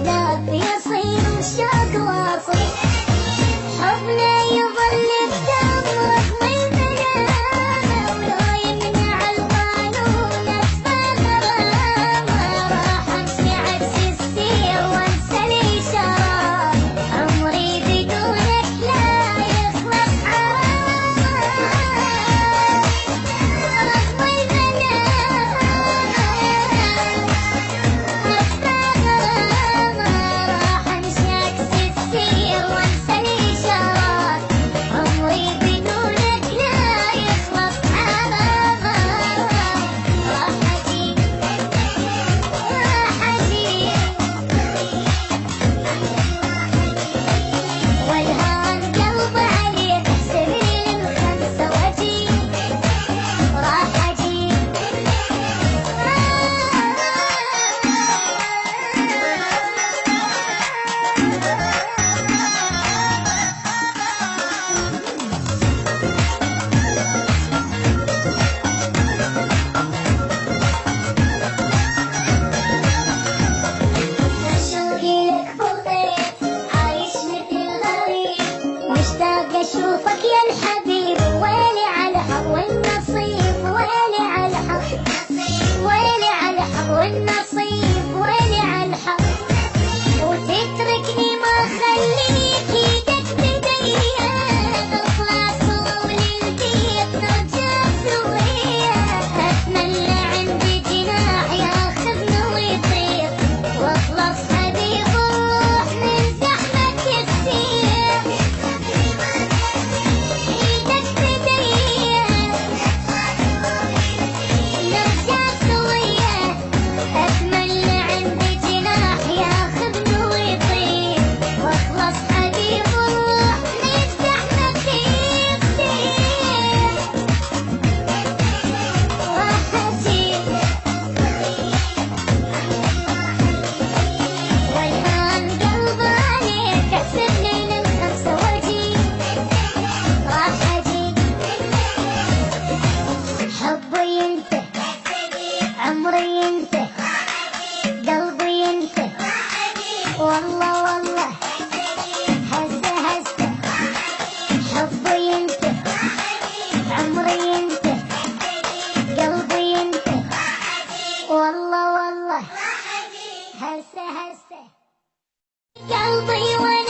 ذاك يصير الشوق واصل، حبنا يظل بدمك من بلانا، ولو يمنع القانون اطفال غرامة، راح امشي عكس السير وانسى الاشارات، عمري بدونك لا يخلص حرام، رغم البلاء اطفال غرامة، راح امشي عكس السير وانسى الاشارات، عمري بدونك لا يخلص حرام، راح اجيك والهان قلب عليك، احسبني للخمسة واجيك، راح اجيك شوقي لك فضيت، عايش مثل غريب، مشتاق اشوفك يا الحبيب، ويلي على الحظ والنصيب، ويلي على الحظ، ويلي على الحظ والنصيب، ويلي على الحظ، وتتركني ما خليك ايدك بديا، تطلع صوب للبيت نرجع سويا، اتمنى عندي جناح ياخذني ويطير، واخلص حبيب روح من زحمة السير، ايدك بديا نرجع سويا، اتمنى عندي جناح ياخذني ويطير، واخلص حبيب روح من زحمة السير، راح اجيك والهان قلب عليك، احسبني للخمسة واجيك، راح اجيك حبي انت، عمري انت، قلبي انت، والله والله هسه هسه، حبي انت، عمري انت، قلبي انت، والله والله هسه هسه، قلبي وين